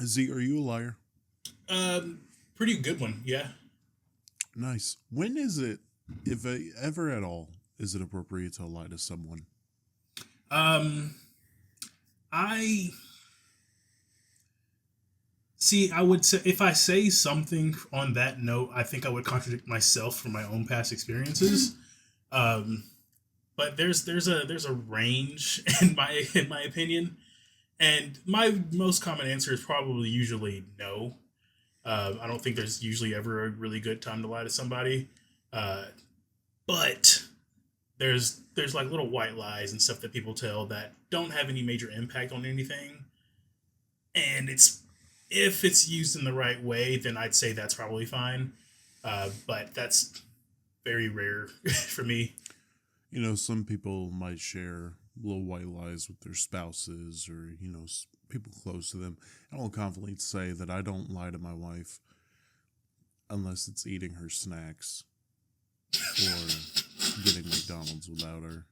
Z, are you a liar? Pretty good one, yeah. Nice. When is it, if ever at all, is it appropriate to lie to someone? Um, I see. I would say if I say something on that note, I think I would contradict myself from my own past experiences. Um, but there's a range in my opinion, and my most common answer is probably usually no. I don't think there's usually ever a really good time to lie to somebody. Uh, but there's like little white lies and stuff that people tell that don't have any major impact on anything. And it's if it's used in the right way, then I'd say that's probably fine. But that's very rare for me. Some people might share little white lies with their spouses or, people close to them. I will confidently say that I don't lie to my wife unless it's eating her snacks or getting McDonald's without her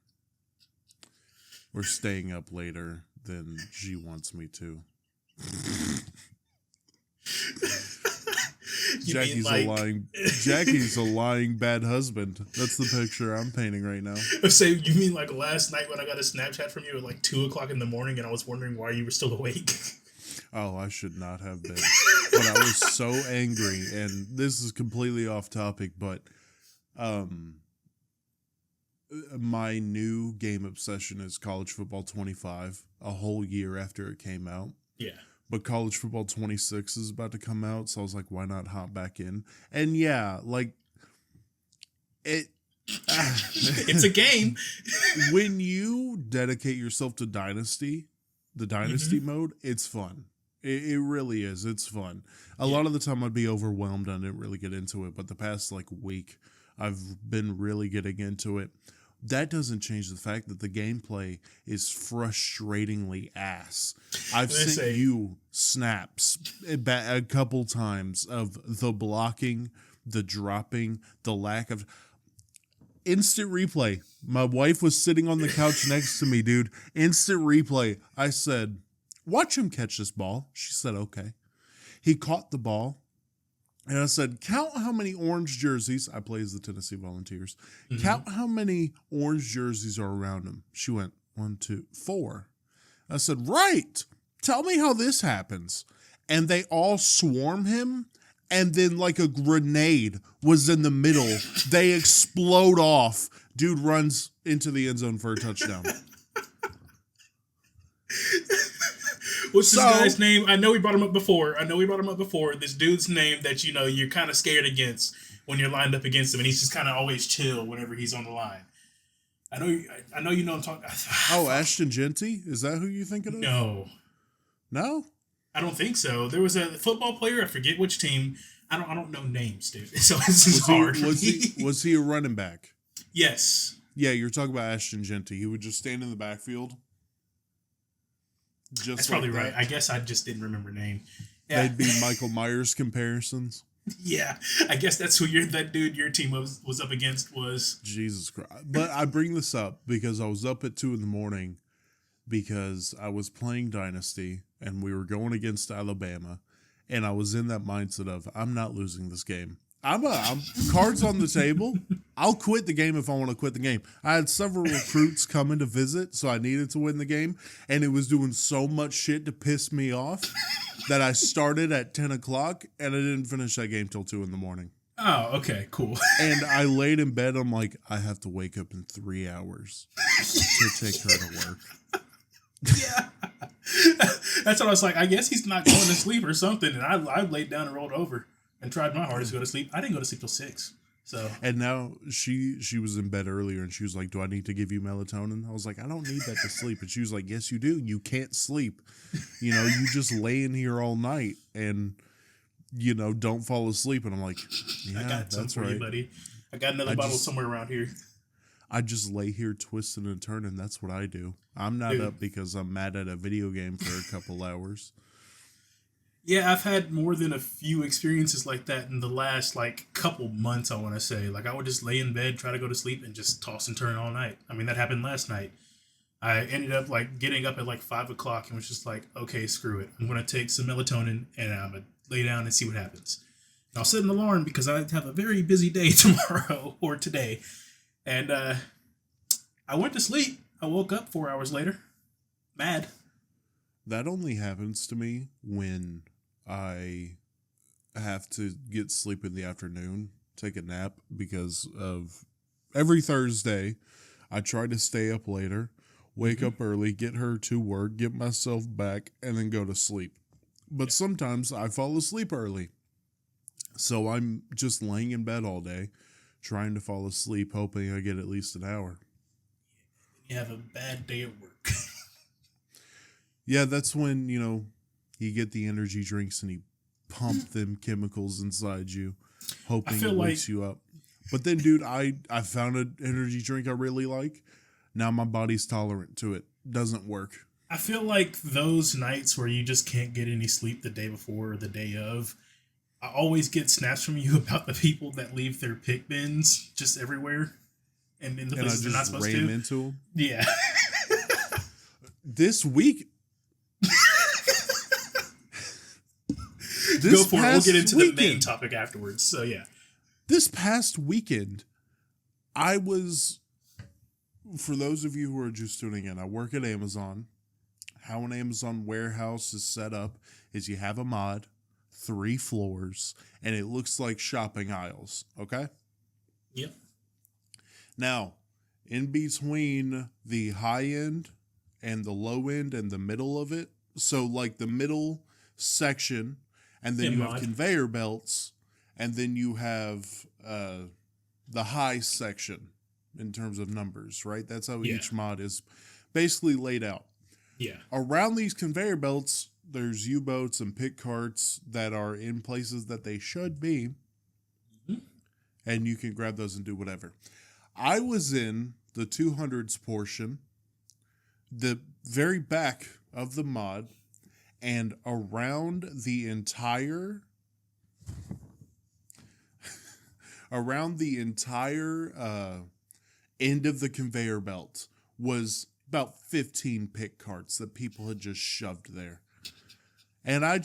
or staying up later than she wants me to. Jackie's a lying bad husband. That's the picture I'm painting right now. So you mean like last night when I got a Snapchat from you at like 2 o'clock in the morning and I was wondering why you were still awake? Oh, I should not have been. But I was so angry, and this is completely off topic, but my new game obsession is College Football 25, a whole year after it came out. Yeah. But College Football 26 is about to come out, so I was like, why not hop back in? And yeah, like, it's a game. When you dedicate yourself to Dynasty, the Dynasty mode, it's fun. It really is. It's fun. A lot of the time I'd be overwhelmed. I didn't really get into it, but the past week, I've been really getting into it. That doesn't change the fact that the gameplay is frustratingly ass. I've sent you snaps a couple times of the blocking, the dropping, the lack of instant replay. My wife was sitting on the couch next to me, dude. Instant replay. I said, watch him catch this ball. She said, okay. He caught the ball. And I said, count how many orange jerseys. I play as the Tennessee Volunteers. Mm-hmm. Count how many orange jerseys are around him. She went, 1, 2, 4. I said, right. Tell me how this happens. And they all swarm him. And then like a grenade was in the middle. They explode off. Dude runs into the end zone for a touchdown. What's this guy's name? I know we brought him up before. This dude's name that, you're kind of scared against when you're lined up against him. And he's just kind of always chill whenever he's on the line. I know you know I'm talking. Oh, Ashton Genty? Is that who you're thinking of? No. No? I don't think so. There was a football player. I forget which team. I don't know names, dude. So this is hard. Was he a running back? Yes. Yeah, you're talking about Ashton Genty. He would just stand in the backfield. That's probably right. I guess I just didn't remember name. Yeah. They'd be Michael Myers comparisons. Yeah, I guess that's who that dude your team was up against was. Jesus Christ. But I bring this up because I was up at 2 a.m. because I was playing Dynasty and we were going against Alabama, and I was in that mindset of, I'm not losing this game. I'm cards on the table. I'll quit the game if I want to quit the game. I had several recruits coming to visit, so I needed to win the game, and it was doing so much shit to piss me off that I started at 10 o'clock, and I didn't finish that game till 2 a.m. Oh, okay, cool. And I laid in bed. I'm like, I have to wake up in 3 hours to take her to work. Yeah. That's what I was like. I guess he's not going to sleep or something, and I laid down and rolled over and tried my hardest to go to sleep. I didn't go to sleep till 6. So. And now she was in bed earlier, and she was like, do I need to give you melatonin? I was like, I don't need that to sleep. And she was like, yes, you do. You can't sleep. You just lay in here all night and, don't fall asleep. And I'm like, yeah, I got that's right. right. You, buddy. I got another bottle somewhere around here. I just lay here twisting and turning. That's what I do. I'm not up because I'm mad at a video game for a couple hours. Yeah, I've had more than a few experiences like that in the last, couple months, I want to say. I would just lay in bed, try to go to sleep, and just toss and turn all night. I mean, that happened last night. I ended up like getting up at like 5 o'clock and was just like, okay, screw it. I'm gonna take some melatonin and I'm gonna lay down and see what happens. And I'll set an alarm because I have a very busy day tomorrow or today. And I went to sleep. I woke up 4 hours later, mad. That only happens to me when I have to get sleep in the afternoon, take a nap, because of every Thursday I try to stay up later, wake up early, get her to work, get myself back, and then go to sleep. But sometimes I fall asleep early. So I'm just laying in bed all day, trying to fall asleep, hoping I get at least an hour. You have a bad day at work. Yeah, that's when, you get the energy drinks and you pump them chemicals inside you, hoping it wakes you up. But then, dude, I found an energy drink I really like. Now my body's tolerant to it. Doesn't work. I feel like those nights where you just can't get any sleep the day before or the day of, I always get snaps from you about the people that leave their pick bins just everywhere and in the places they're not supposed to. Into them. Yeah. This week. Go for it. We'll get into the main topic afterwards. So, yeah. This past weekend, I was, for those of you who are just tuning in, I work at Amazon. How an Amazon warehouse is set up is you have a mod, 3 floors, and it looks like shopping aisles, okay? Yep. Now, in between the high end and the low end and the middle of it, so like the middle section, and then you have conveyor belts, and then you have the high section in terms of numbers, right? That's how each mod is basically laid out. Yeah. Around these conveyor belts, there's U-boats and pick carts that are in places that they should be, and you can grab those and do whatever. I was in the 200s portion, the very back of the mod, and around the entire end of the conveyor belt was about 15 pick carts that people had just shoved there. And I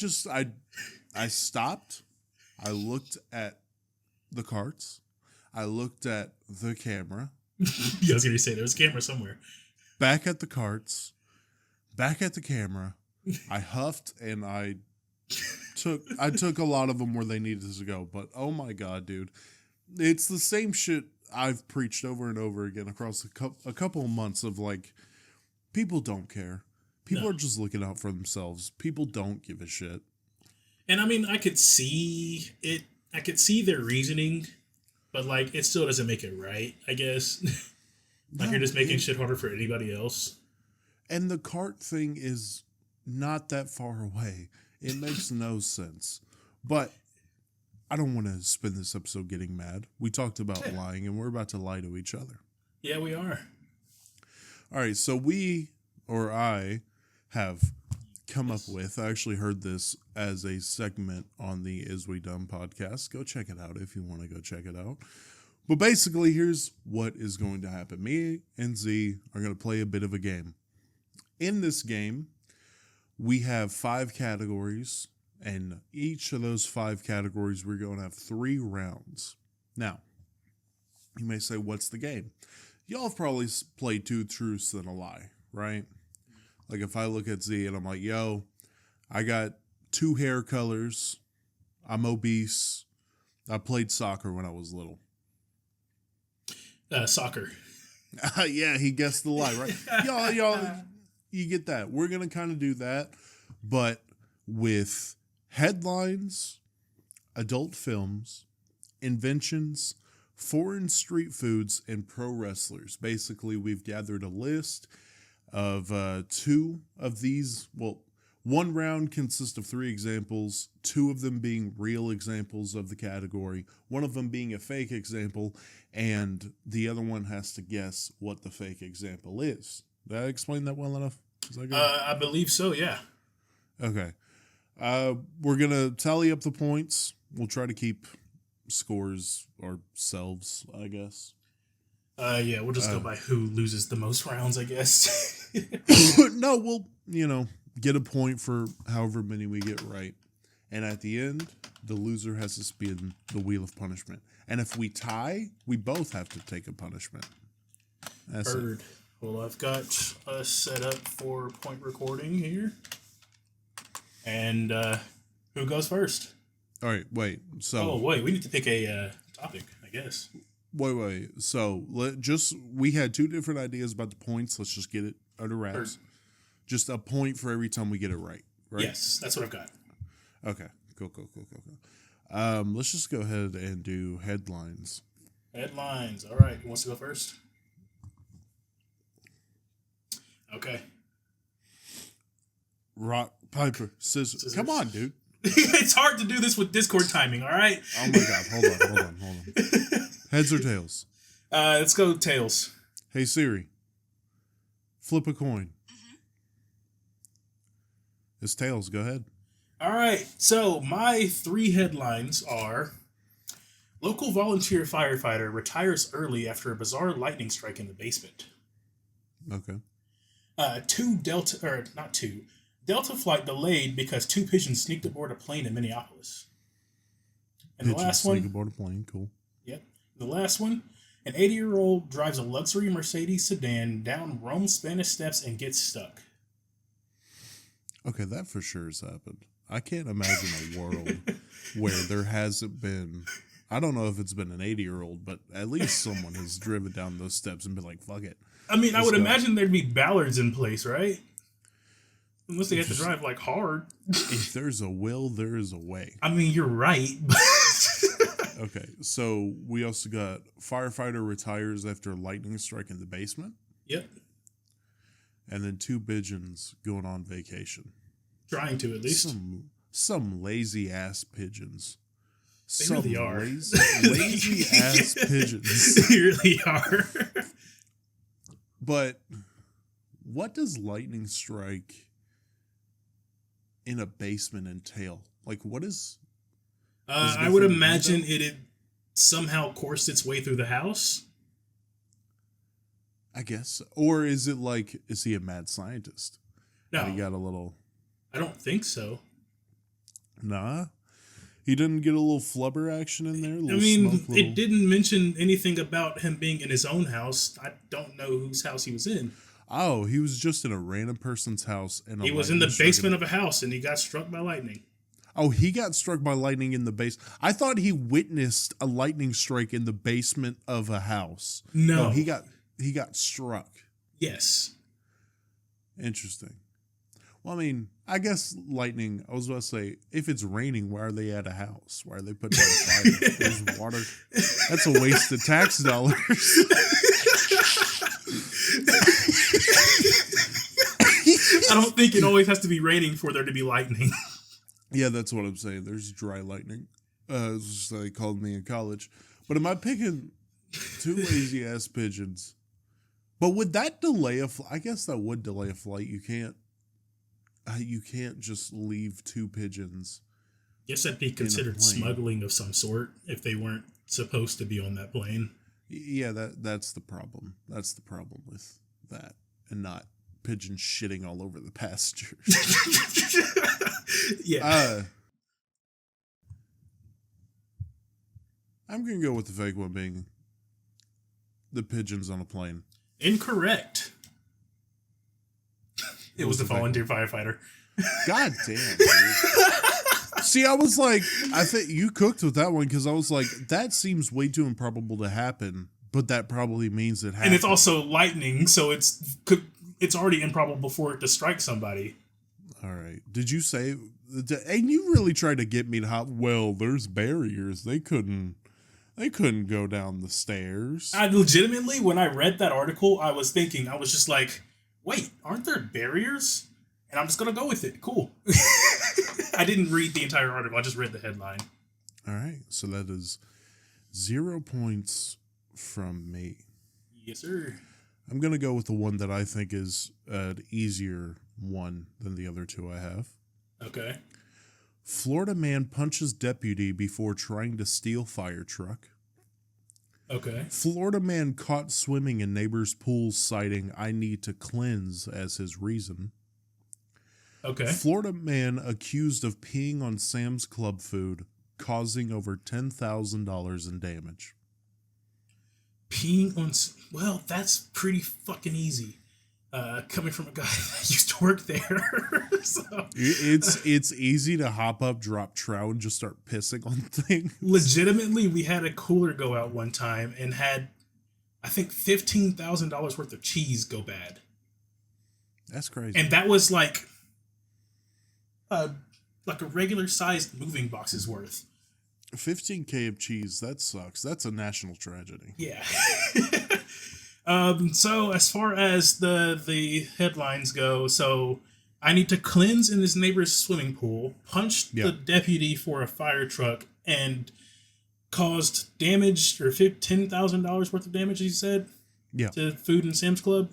stopped. I looked at the carts. I looked at the camera. Yeah, I was going to say, there was a camera somewhere. Back at the carts. Back at the camera. I huffed and I took a lot of them where they needed to go. But oh my God, dude. It's the same shit I've preached over and over again across a couple of months of like, people don't care. People are just looking out for themselves. People don't give a shit. And I mean, I could see it. I could see their reasoning, but like, it still doesn't make it right, I guess. Like, you're just making shit harder for anybody else. And the cart thing is not that far away. It makes no sense. But I don't want to spend this episode getting mad. We talked about lying, and we're about to lie to each other. Yeah, we are. All right, so I have come up with, I actually heard this as a segment on the Is We Dumb podcast. Go check it out if you want to go check it out. But basically, here's what is going to happen. Me and Z are going to play a bit of a game. In this game, we have 5 categories, and each of those 5 categories, we're going to have 3 rounds. Now, you may say, what's the game? Y'all have probably played 2 truths and a lie, right? Like, if I look at Z and I'm like, yo, I got 2 hair colors, I'm obese, I played soccer when I was little. Soccer. Yeah, he guessed the lie, right? y'all, you get that. We're going to kind of do that, but with headlines, adult films, inventions, foreign street foods, and pro wrestlers. Basically, we've gathered a list of 2 of these. Well, one round consists of 3 examples, 2 of them being real examples of the category, one of them being a fake example, and the other one has to guess what the fake example is. Did I explain that well enough? Is that good? I believe so, yeah. Okay. We're going to tally up the points. We'll try to keep scores ourselves, I guess. Yeah, we'll just go by who loses the most rounds, I guess. No, we'll, get a point for however many we get right. And at the end, the loser has to spin the wheel of punishment. And if we tie, we both have to take a punishment. That's Heard. It. Well, I've got us set up for point recording here. And who goes first? All right, wait. So. Oh, wait. We need to pick a topic, I guess. Wait. So we had two different ideas about the points. Let's just get it under wraps. Heard. Just a point for every time we get it right. Yes, that's what I've got. Okay. Cool. Let's just go ahead and do headlines. Headlines. All right. Who wants to go first? Okay. Rock, paper, scissors. Come on, dude. It's hard to do this with Discord timing, all right? Oh my god. Hold on. Heads or tails? Let's go tails. Hey Siri. Flip a coin. It's tails. Go ahead. All right. So my 3 headlines are: local volunteer firefighter retires early after a bizarre lightning strike in the basement. Okay. Delta flight delayed because 2 pigeons sneaked aboard a plane in Minneapolis. And Pigeons the last sneak one. aboard a plane. Cool. Yep. The last one. An 80-year-old drives a luxury Mercedes sedan down Rome's Spanish Steps and gets stuck. Okay, that for sure has happened. I can't imagine a world where there hasn't been. I don't know if it's been an 80-year-old, but at least someone has driven down those steps and been like, "Fuck it." I mean, I would imagine there'd be ballards in place, right? Unless they have to drive like hard. If there's a will, there is a way. I mean, you're right. Okay, so we also got firefighter retires after lightning strike in the basement. Yep. And then 2 pigeons going on vacation. Trying to, at least. Some lazy ass pigeons. They really are. Lazy ass pigeons. They really are. But what does lightning strike in a basement entail? Like, what is... I would imagine it had somehow coursed its way through the house. I guess. Or is it like, is he a mad scientist? No. And he got a little... I don't think so. Nah. He didn't get a little flubber action in there? I mean, it didn't mention anything about him being in his own house. I don't know whose house he was in. Oh, he was just in a random person's house. And he was in the basement of a house and he got struck by lightning. Oh, he got struck by lightning in the base. I thought he witnessed a lightning strike in the basement of a house. No, he got struck. Yes. Interesting. Well, I mean, I guess lightning, I was about to say, if it's raining, why are they at a house? Why are they putting out a fire? There's water. That's a waste of tax dollars. I don't think it always has to be raining for there to be lightning. Yeah, that's what I'm saying. There's dry lightning. It's just they called me in college. But am I picking 2 lazy ass pigeons? But would that delay a flight? I guess that would delay a flight. You can't just leave 2 pigeons. Guess that'd be considered smuggling of some sort if they weren't supposed to be on that plane. Yeah, that's the problem. That's the problem with that, and not pigeons shitting all over the passengers. Yeah. I'm going to go with the fake one being the pigeons on a plane. Incorrect. It was the volunteer firefighter. God damn, dude. See, I was like, I think you cooked with that one because I was like, that seems way too improbable to happen, but that probably means it happened. And it's also lightning, so it's already improbable for it to strike somebody. All right. Did you say... And you really tried to get me to well, there's barriers. They couldn't go down the stairs. I legitimately, when I read that article, I was just like, wait, aren't there barriers? And I'm just going to go with it. Cool. I didn't read the entire article. I just read the headline. All right. So that is 0 points from me. Yes, sir. I'm going to go with the one that I think is an easier one than the other 2 I have. Okay. Florida man punches deputy before trying to steal fire truck. Okay. Florida man caught swimming in neighbor's pool, citing "I need to cleanse" as his reason. Okay. Florida man accused of peeing on Sam's Club food, causing over $10,000 in damage. Peeing on. Well, that's pretty fucking easy. Coming from a guy that used to work there. So, It's easy to hop up, drop trout, and just start pissing on things. legitimately, we had a cooler go out one time and had, I think, $15,000 worth of cheese go bad. That's crazy. And that was like a regular sized moving box's worth. 15K of cheese, that sucks. That's a national tragedy. Yeah. So as far as the headlines go, so I need to cleanse in this neighbor's swimming pool, punched the deputy for a fire truck, and caused damage or $10,000 worth of damage, you said? Yeah. To food and Sam's Club?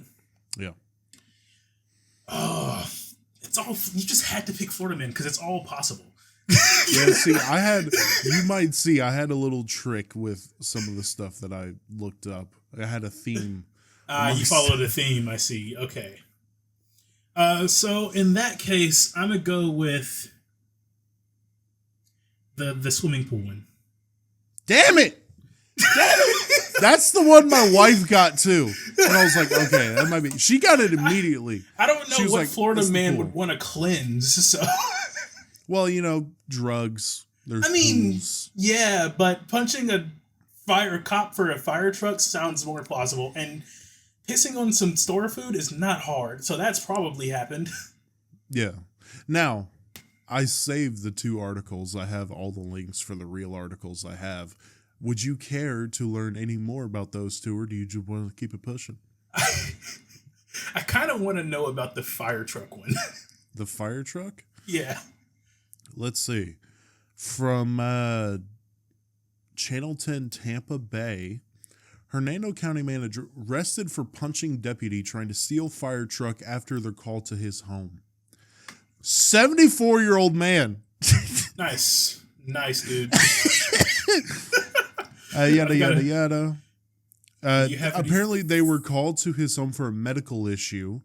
Yeah. Oh, it's all, you just had to pick Florida Man because it's all possible. Yeah, see, you might see, I had a little trick with some of the stuff that I looked up. I had a theme. You followed a theme, I see. Okay. So in that case, I'm gonna go with the swimming pool one. Damn it! That's the one my wife got too. And I was like, okay, that might be. She got it immediately. I don't know what like, Florida man would want to cleanse, so. Well, drugs. There's pools. Yeah, but punching a cop for a fire truck sounds more plausible, and pissing on some store food is not hard, so that's probably happened. Yeah. Now, I saved the 2 articles. I have all the links for the real articles I have. Would you care to learn any more about those 2, or do you just want to keep it pushing? I kind of want to know about the fire truck one. The fire truck? Yeah. Let's see. From Channel 10 Tampa Bay, Hernando County man arrested for punching deputy trying to steal fire truck after their call to his home. 74-year-old man. Nice, dude. Yada, yada, yada. Apparently, they were called to his home for a medical issue,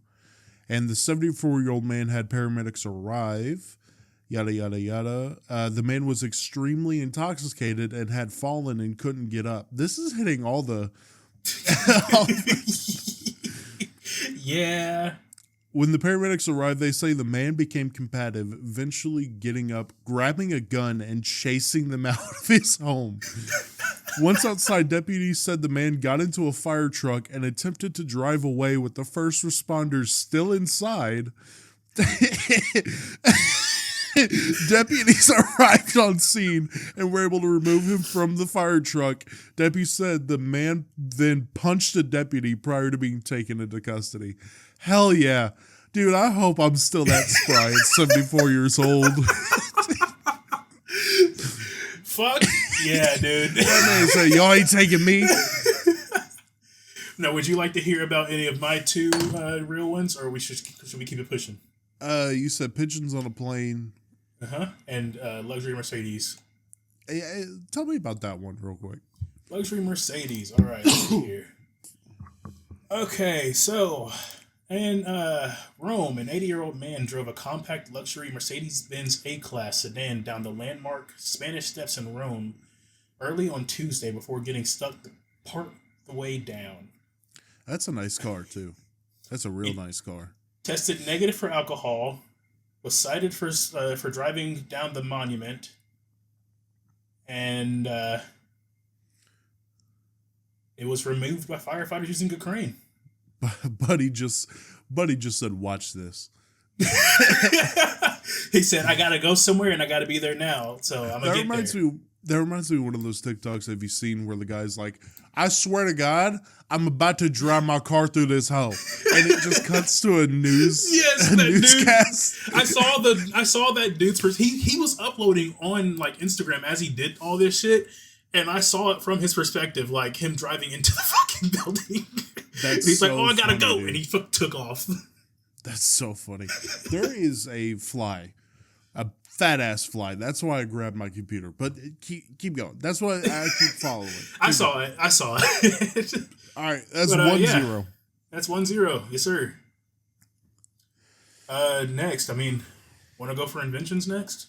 and the 74-year-old man had paramedics arrive. Yada, yada, yada. The man was extremely intoxicated and had fallen and couldn't get up. This is hitting all the... Yeah. When the paramedics arrived, they say the man became combative, eventually getting up, grabbing a gun, and chasing them out of his home. Once outside, deputies said the man got into a fire truck and attempted to drive away with the first responders still inside. Deputies arrived on scene and were able to remove him from the fire truck. Deputies said the man then punched a deputy prior to being taken into custody. Hell yeah. Dude, I hope I'm still that spry at 74 years old. Fuck yeah, dude. That man said, y'all ain't taking me. Now, would you like to hear about any of my 2 real ones, or should we keep it pushing? You said pigeons on a plane. And luxury Mercedes. Hey, tell me about that one real quick. Luxury Mercedes. All right, let's see here. Okay, so in Rome, an 80-year-old man drove a compact luxury Mercedes-Benz A-Class sedan down the landmark Spanish Steps in Rome early on Tuesday before getting stuck part the way down. That's a nice car, too. That's a real nice car. Tested negative for alcohol, was cited for driving down the monument, and it was removed by firefighters using a crane. Buddy just said, "Watch this." He said, "I gotta go somewhere and I gotta be there now." So I'm gonna get there. That reminds me of one of those TikToks have you seen where the guy's like, "I swear to God, I'm about to drive my car through this hole," and it just cuts to a newscast. Dude, I saw that dude's he was uploading on like Instagram as he did all this shit, and I saw it from his perspective, like him driving into the fucking building. He's like, "Oh, I gotta go," dude. And he took off. That's so funny. There is a fly, a fat ass fly. That's why I grabbed my computer. But keep going. That's why I keep following. I saw it. All right, that's But, 1-0. That's 1-0. Yes, sir. Next, want to go for inventions next?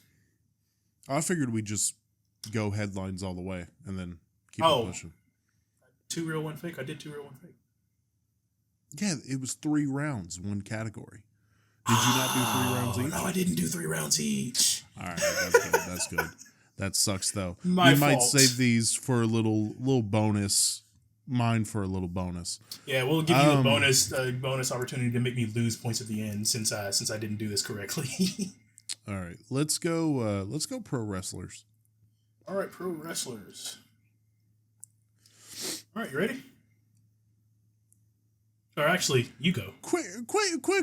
I figured we'd just go headlines all the way and then keep it pushing. 2 real, 1 fake. I did 2 real, 1 fake. Yeah, it was 3 rounds, 1 category. Did you not do 3 rounds each? No, I didn't do 3 rounds each. All right, that's good. That's good. That sucks though. My fault. Might save these for a little bonus. Mine for a little bonus. Yeah, we'll give you a bonus opportunity to make me lose points at the end since I didn't do this correctly. All right, let's go pro wrestlers. All right, pro wrestlers. All right, you ready? Or actually, you go. Quick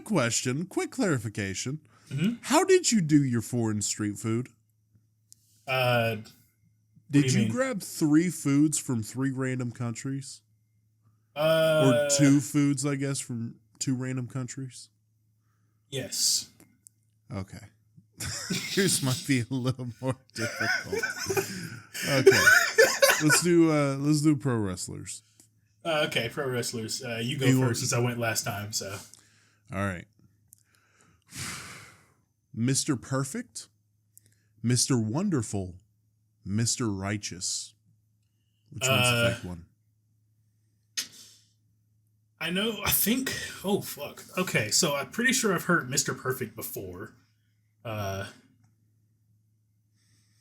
question, quick clarification. Mm-hmm. How did you do your foreign street food? Did you grab 3 foods from 3 random countries? Or 2 foods, I guess, from 2 random countries? Yes. Okay. Yours might be a little more difficult. Okay. Let's do pro wrestlers. Okay, pro wrestlers. You go first since I went last time, so. All right. Mr. Perfect, Mr. Wonderful, Mr. Righteous. Which one's the fake one? I think. Oh, fuck. Okay, so I'm pretty sure I've heard Mr. Perfect before. But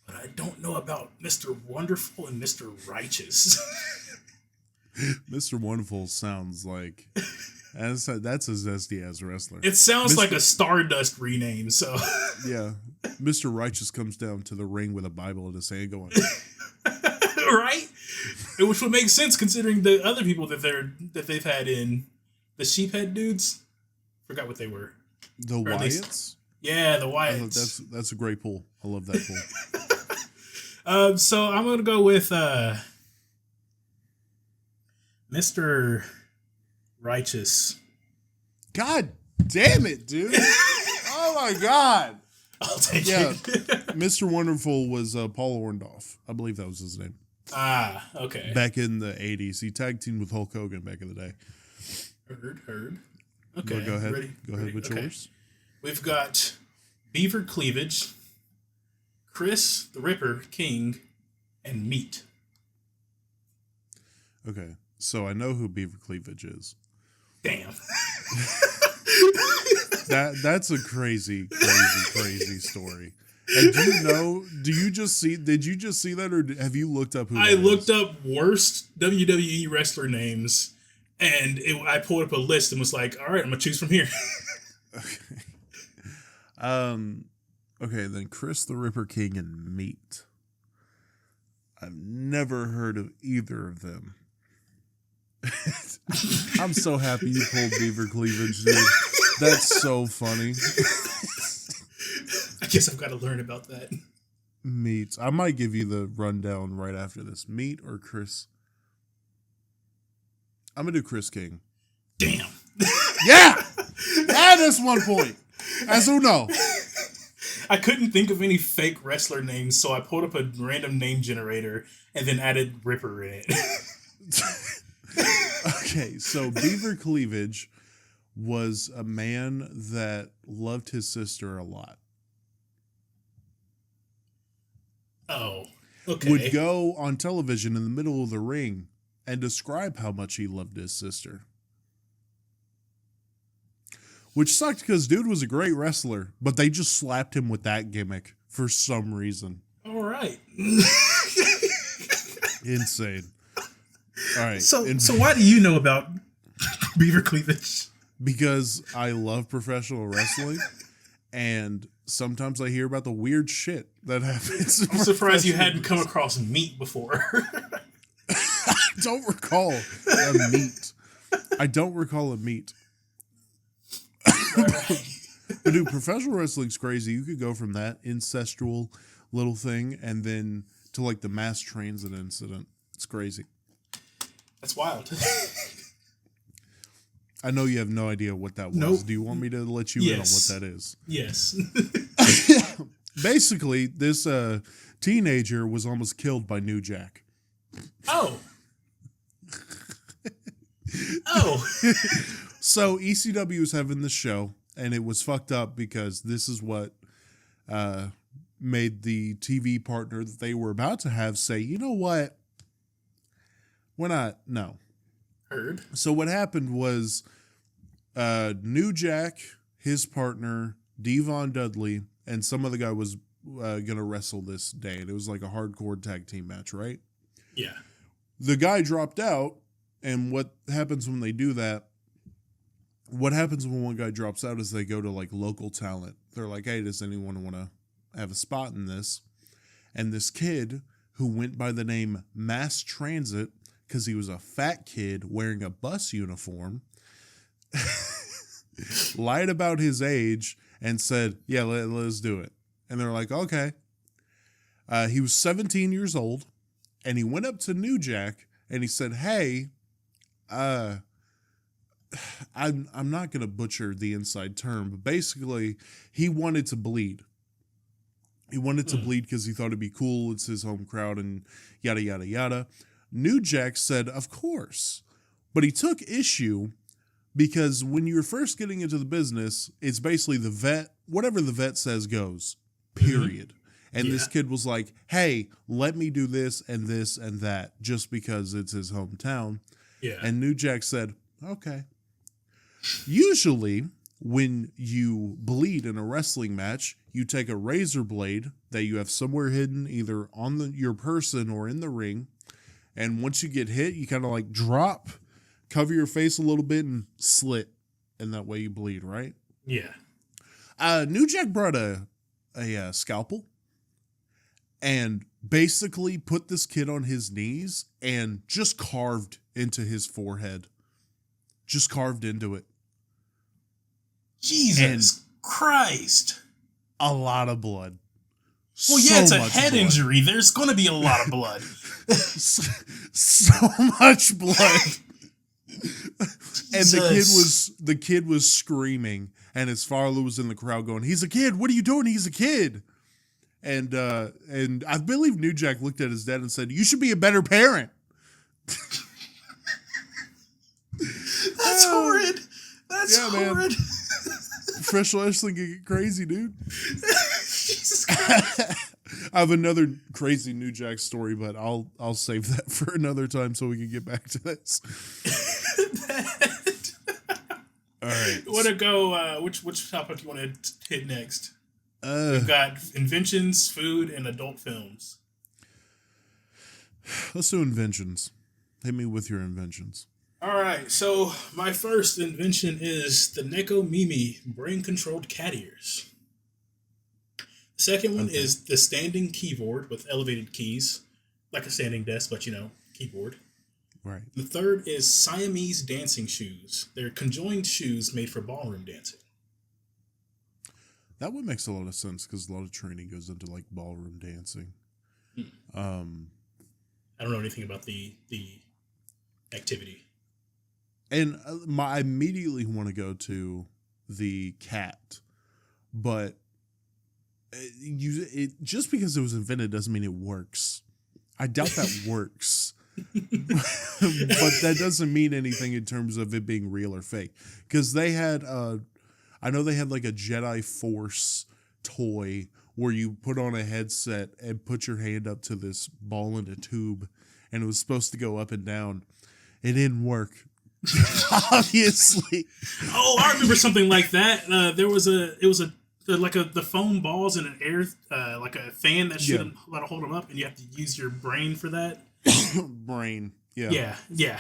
I don't know about Mr. Wonderful and Mr. Righteous. Mr. Wonderful sounds like that's a zesty ass wrestler. It sounds like a Stardust rename, so yeah. Mr. Righteous comes down to the ring with a Bible in his hand going right? Which would make sense considering the other people that they've had in the sheephead dudes. Forgot what they were. The Wyatts? Yeah, the Wyatts. That's a great pull. I love that pull. So I'm gonna go with Mr. Righteous. God damn it, dude. Oh my god. I'll take it. Mr. Wonderful was Paul Orndorff. I believe that was his name. Ah, okay. Back in the 80s. He tag teamed with Hulk Hogan back in the day. Heard. Okay. Go ahead. Ready? Go ahead with yours. We've got Beaver Cleavage, Chris the Ripper King, and Meat. Okay. So I know who Beaver Cleavage is. Damn. That's a crazy story. And did you just see that, or have you looked up who I looked up worst WWE wrestler names, and I pulled up a list and was like, all right, I'm going to choose from here. Okay. Okay, then Chris the Ripper King and Meat. I've never heard of either of them. I'm so happy you pulled Beaver Cleavage, dude. That's so funny. I guess I've got to learn about that. Meat. I might give you the rundown right after this. Meat or Chris? I'm going to do Chris King. Damn. Yeah! That's 1 point. As uno. I couldn't think of any fake wrestler names, so I pulled up a random name generator and then added Ripper in it. Okay, so Beaver Cleavage was a man that loved his sister a lot. Oh, okay. Would go on television in the middle of the ring and describe how much he loved his sister. Which sucked because dude was a great wrestler, but they just slapped him with that gimmick for some reason. All right. Insane. All right. So why do you know about Beaver Cleavage? Because I love professional wrestling, and sometimes I hear about the weird shit that happens. I'm surprised you hadn't come across Meat before. I don't recall a Meat. I don't recall a Meat. But dude, professional wrestling's crazy. You could go from that incestual little thing and then to like the mass transit incident. It's crazy. That's wild. I know you have no idea what that was. Nope. Do you want me to let you in on what that is? Yes. basically, this teenager was almost killed by New Jack. Oh. Oh. So ECW was having this show, and it was fucked up because this is what made the TV partner that they were about to have say, you know what? We're not, no. Heard. So what happened was New Jack, his partner, Devon Dudley, and some other guy was going to wrestle this day. And it was like a hardcore tag team match, right? Yeah. The guy dropped out, and what happens when they do that, what happens when one guy drops out is they go to like local talent. They're like, hey, does anyone want to have a spot in this? And this kid who went by the name Mass Transit, because he was a fat kid wearing a bus uniform, lied about his age and said, yeah, let's do it. And they're like, okay. He was 17 years old, and he went up to New Jack and he said, hey, I'm not going to butcher the inside term, but basically he wanted to bleed. He wanted to bleed because he thought it'd be cool. It's his home crowd and yada, yada, yada. New Jack said, of course. But he took issue because when you're first getting into the business, it's basically the vet, whatever the vet says goes, period. And this kid was like, hey, let me do this and that just because it's his hometown. Yeah. And New Jack said, okay. Usually, when you bleed in a wrestling match, you take a razor blade that you have somewhere hidden, either on your person or in the ring. And once you get hit, you kind of like drop, cover your face a little bit, and slit. And that way you bleed, right? Yeah. New Jack brought a scalpel and basically put this kid on his knees and just carved into his forehead. Just carved into it. Jesus Christ. A lot of blood. Well, yeah, it's a head injury. There's going to be a lot of blood. So much blood. And the kid was screaming, and his father was in the crowd going, he's a kid. What are you doing? He's a kid. And I believe New Jack looked at his dad and said, you should be a better parent. That's horrid. That's horrid. Man. Professional wrestling can get crazy, dude. Jesus Christ. I have another crazy New Jack story, but I'll save that for another time so we can get back to this. All right. Want to go? Which topic do you want to hit next? We've got inventions, food, and adult films. Let's do inventions. Hit me with your inventions. All right. So my first invention is the Neko Mimi brain-controlled cat ears. The second one is the standing keyboard with elevated keys, like a standing desk, but keyboard. Right. The third is Siamese dancing shoes. They're conjoined shoes made for ballroom dancing. That would make a lot of sense because a lot of training goes into like ballroom dancing. I don't know anything about the activity. And I immediately want to go to the cat, but just because it was invented doesn't mean it works. I doubt that works. But that doesn't mean anything in terms of it being real or fake. Because they had, I know they had like a Jedi Force toy where you put on a headset and put your hand up to this ball in a tube, and it was supposed to go up and down. It didn't work. Obviously. Oh, I remember something like that. It was the foam balls and an air, like a fan that should let it hold them up, and you have to use your brain for that. Brain. Yeah. Yeah.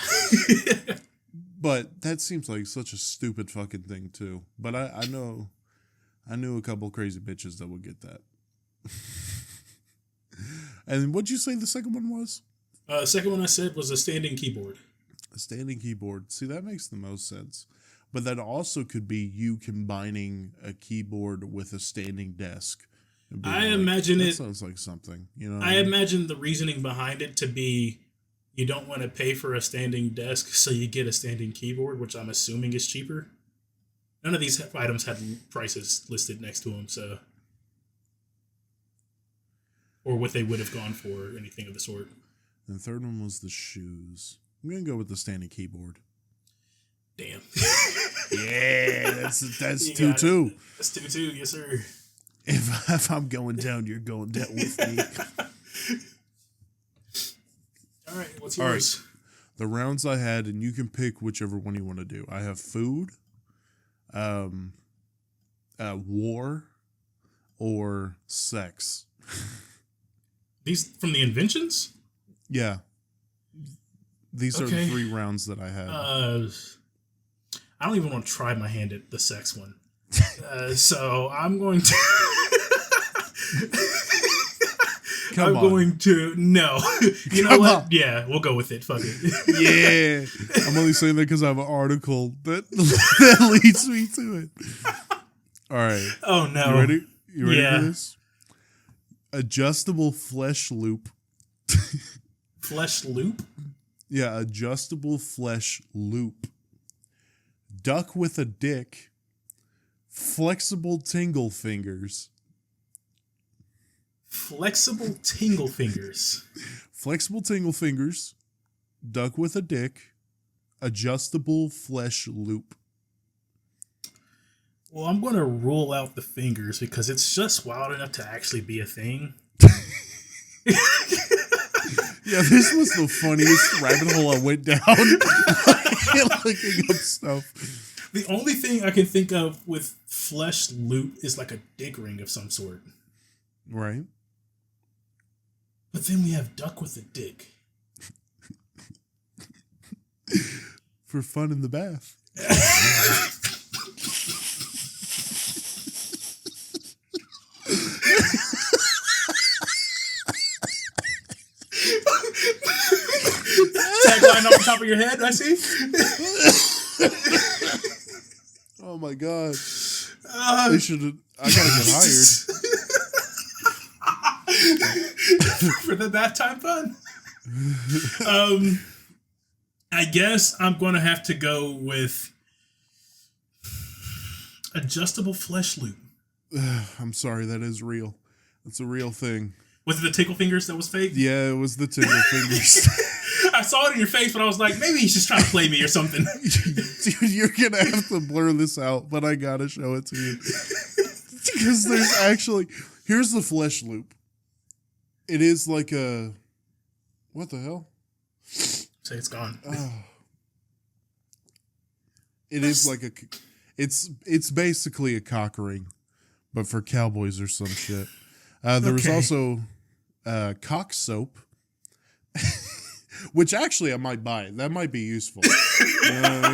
But that seems like such a stupid fucking thing too. But I knew a couple crazy bitches that would get that. And what'd you say the second one was? The second one I said was a standing keyboard. A standing keyboard. See, that makes the most sense. But that also could be you combining a keyboard with a standing desk. Imagine that it sounds like something. I imagine the reasoning behind it to be you don't want to pay for a standing desk, so you get a standing keyboard, which I'm assuming is cheaper. None of these items had prices listed next to them, so. or what they would have gone for, or anything of the sort. And the third one was the shoes. I'm gonna go with the standing keyboard. Damn. Yeah, that's You 2-2. That's 2-2, yes sir. If I'm going down, you're going down with me. All right, what's All yours? right. The rounds I had, and you can pick whichever one you want to do. I have food, war, or sex. These from the inventions? Yeah. These are the Okay. 3 rounds that I had. I don't even want to try my hand at the sex one. So I'm going to. Come on. Going to no. You know Come what? on. Yeah, we'll go with it. Fuck it. Yeah. I'm only saying that because I have an article that leads me to it. All right. Oh no. You ready? You ready Yeah. for this? Adjustable flesh loop. Flesh loop. Yeah, adjustable flesh loop. Duck with a dick. Flexible tingle fingers. Flexible tingle fingers. Flexible tingle fingers. Duck with a dick. Adjustable flesh loop. Well, I'm going to rule out the fingers because it's just wild enough to actually be a thing. Yeah, this was the funniest rabbit hole I went down. Looking up stuff. The only thing I can think of with flesh loop is like a dick ring of some sort. Right. But then we have duck with a dick. For fun in the bath. Tagline off the top of your head, I see. Oh my god. They should have. I gotta get hired. For the bath time fun. I guess I'm going to have to go with adjustable flesh loop. I'm sorry, that is real. It's a real thing. Was it the tickle fingers that was fake? Yeah, it was the tingle fingers. I saw it in your face, but I was like, maybe he's just trying to play me or something. Dude, you're gonna have to blur this out, but I gotta show it to you. Because there's actually... Here's the flesh loop. It is like a... What the hell? Say it's gone. It is like a... It's basically a cock ring, but for cowboys or some shit. There was also cock soap, which actually I might buy. That might be useful. You know what I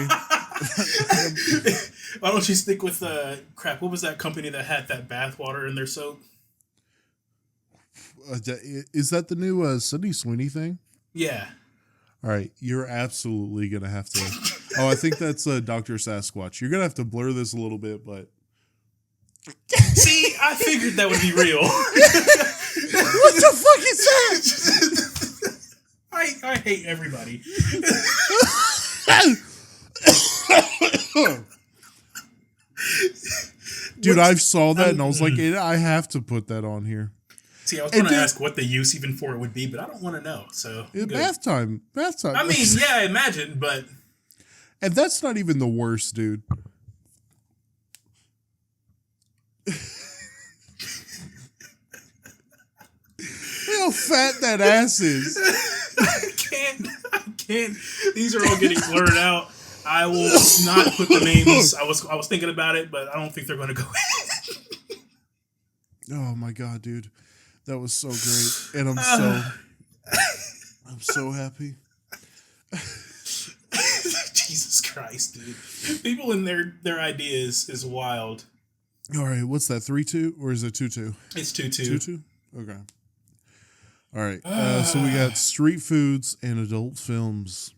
mean? Why don't you stick with crap? What was that company that had that bath water in their soap? Is that the new Sydney Sweeney thing? Yeah. All right, you're absolutely gonna have to. Oh, I think that's Dr. Sasquatch. You're gonna have to blur this a little bit, but See, I figured that would be real. what the fuck is that? I hate everybody. Dude, I saw that and I was like, I have to put that on here. See, I was going to ask what the use even for it would be, but I don't want to know. So Bath time. I mean, yeah, I imagine, but and that's not even the worst, dude. Look how fat that ass is. I can't. These are all getting blurred out. I will not put the names. I was thinking about it, but I don't think they're going to go in. Oh my god, dude. That was so great. And I'm so happy. Jesus Christ, dude. People in their ideas is wild. All right, what's that? 3-2 or is it 2-2? It's 2-2. 2-2? Okay. All right. So we got street foods and adult films.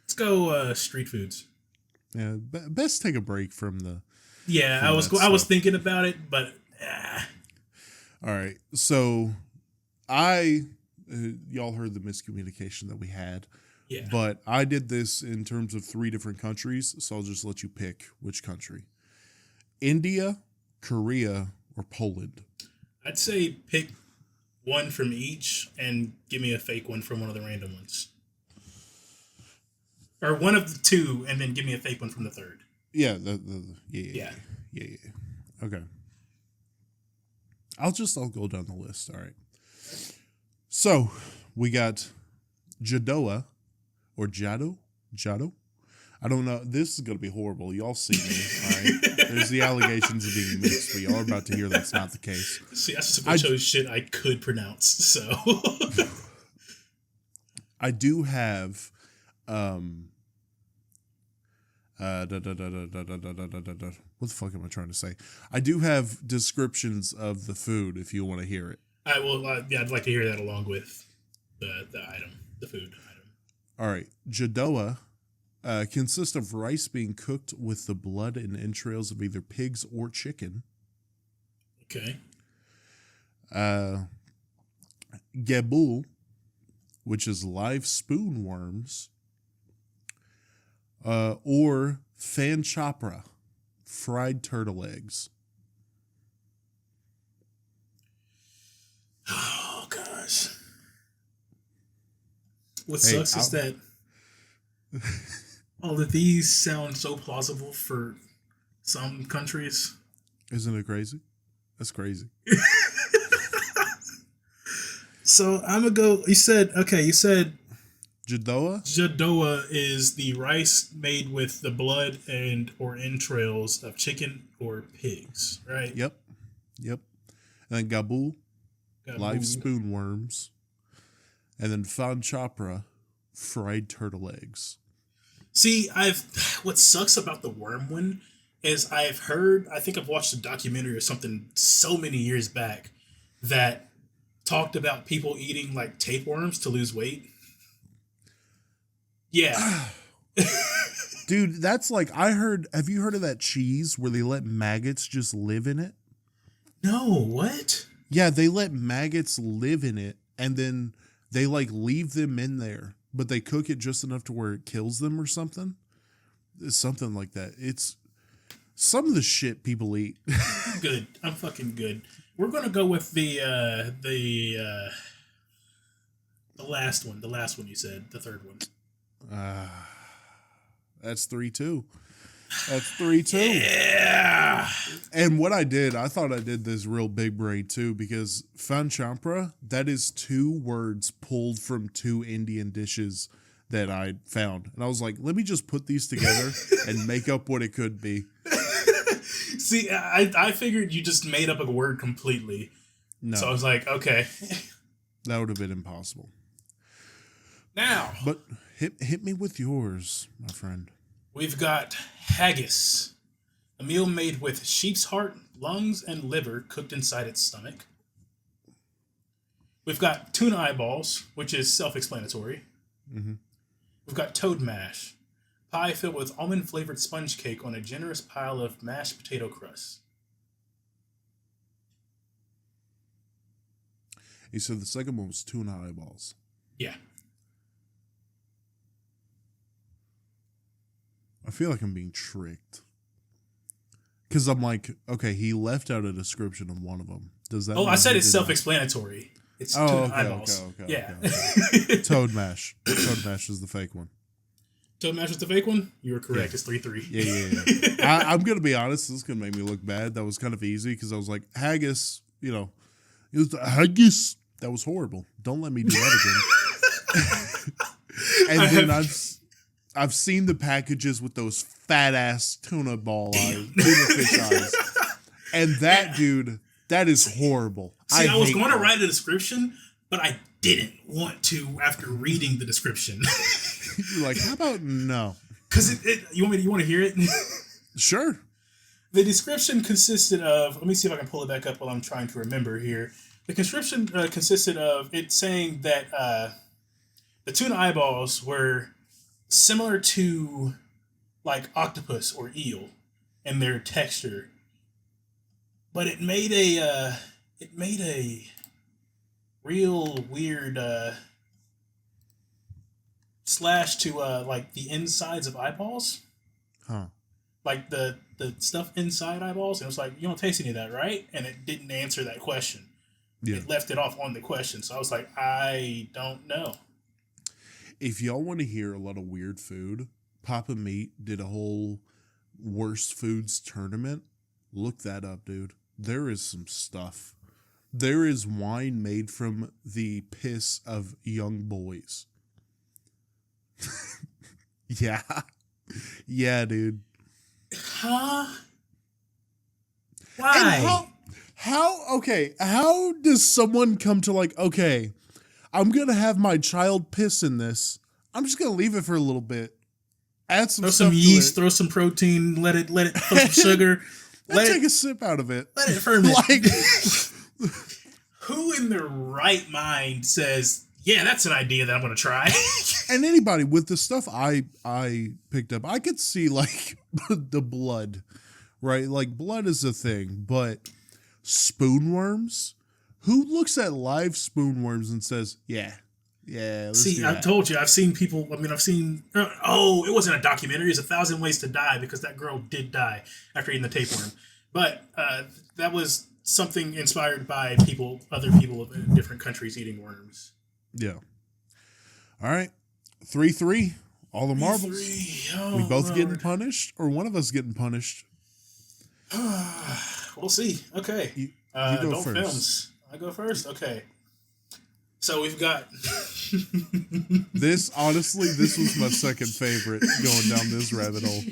Let's go street foods. Yeah, best take a break from the. Yeah, I was thinking about it, but. All right, so y'all heard the miscommunication that we had. Yeah. But I did this in terms of 3 different countries, so I'll just let you pick which country: India, Korea, or Poland? I'd say pick one from each and give me a fake one from one of the random ones. Or one of the two, and then give me a fake one from the third. Yeah, yeah. Okay. I'll go down the list. All right. So we got Jadoa or Jado. I don't know. This is going to be horrible. Y'all see me. All right. There's the allegations of being mixed, but y'all are about to hear that's not the case. See, that's just a bunch of shit I could pronounce. So I do have what the fuck am I trying to say? I do have descriptions of the food if you want to hear it. I will. Yeah, I'd like to hear that along with the item, the food item. All right, Jadoa consists of rice being cooked with the blood and entrails of either pigs or chicken. Okay. Gebul, which is live spoon worms, or fan chopra, fried turtle eggs. Oh gosh. What sucks is that all of these sound so plausible for some countries. Isn't it crazy? That's crazy. So I'm gonna go. You said Jadoa? Jadoa is the rice made with the blood and or entrails of chicken or pigs, right? Yep. And then Gabul, live spoon worms. And then fan chopra, fried turtle eggs. See, what sucks about the worm one is I think I've watched a documentary or something so many years back that talked about people eating like tapeworms to lose weight. Yeah. Dude, that's like, have you heard of that cheese where they let maggots just live in it? No, what? Yeah, they let maggots live in it and then they like leave them in there, but they cook it just enough to where it kills them or something. It's something like that. It's some of the shit people eat. Good. I'm fucking good. We're gonna go with the last one. The last one you said. The third one. That's 3-2. That's 3-2. Yeah. And what I thought I did this real big brain too, because fan champra, that is 2 words pulled from 2 Indian dishes that I found. And I was like, let me just put these together and make up what it could be. See, I figured you just made up a word completely. No. So I was like, okay. That would have been impossible. Now. But hit me with yours, my friend. We've got haggis, a meal made with sheep's heart, lungs, and liver cooked inside its stomach. We've got tuna eyeballs, which is self-explanatory. Mm-hmm. We've got toad mash, pie filled with almond-flavored sponge cake on a generous pile of mashed potato crust. You said the second one was tuna eyeballs. Yeah. I feel like I'm being tricked. Because I'm like, okay, he left out a description of one of them. Does that? Oh, I said it's self-explanatory. It's tuna eyeballs. Okay. Yeah. Toad mash. Toad mash is the fake one. Toad mash is the fake one? You were correct. Yeah. It's 3-3. Yeah. I'm going to be honest. This is going to make me look bad. That was kind of easy because I was like, haggis, it was haggis. That was horrible. Don't let me do that again. And then I've seen the packages with those fat ass tuna fish eyes. And that, dude, that is horrible. See, I was going to write a description, but I didn't want to after reading the description. You're like, how about no? Because you want to hear it? Sure. The description consisted of, let me see if I can pull it back up while I'm trying to remember here. The description consisted of it saying that the tuna eyeballs were similar to like octopus or eel in their texture, but it made a real weird slash to like the insides of eyeballs. Huh. like the stuff inside eyeballs, and it was like, you don't taste any of that, right? And it didn't answer that question. Yeah. It left it off on the question. So I was like, I don't know. If y'all want to hear a lot of weird food, Papa Meat did a whole worst foods tournament. Look that up, dude. There is some stuff. There is wine made from the piss of young boys. Yeah. Yeah, dude. Huh? And Why? how does someone come to like, okay, I'm going to have my child piss in this. I'm just going to leave it for a little bit. Add some Throw stuff some yeast, to throw some protein, let it throw some sugar. take a sip out of it. Let it ferment. Like, Who in their right mind says, yeah, that's an idea that I'm going to try? and anybody with the stuff I picked up, I could see like the blood, right? Like blood is a thing, but spoonworms? Who looks at live spoonworms and says, yeah, let's See, do I that. told you, I've seen people. I mean, I've seen. Oh, it wasn't a documentary. It's 1,000 Ways to Die, because that girl did die after eating the tapeworm. But that was something inspired by other people in different countries eating worms. Yeah. All right. 3-3. All the marbles. Oh, We both Lord. getting punished, or one of us getting punished? We'll see. Okay. You go Adult first. films. I go first? Okay. So we've got... This was my second favorite going down this rabbit hole.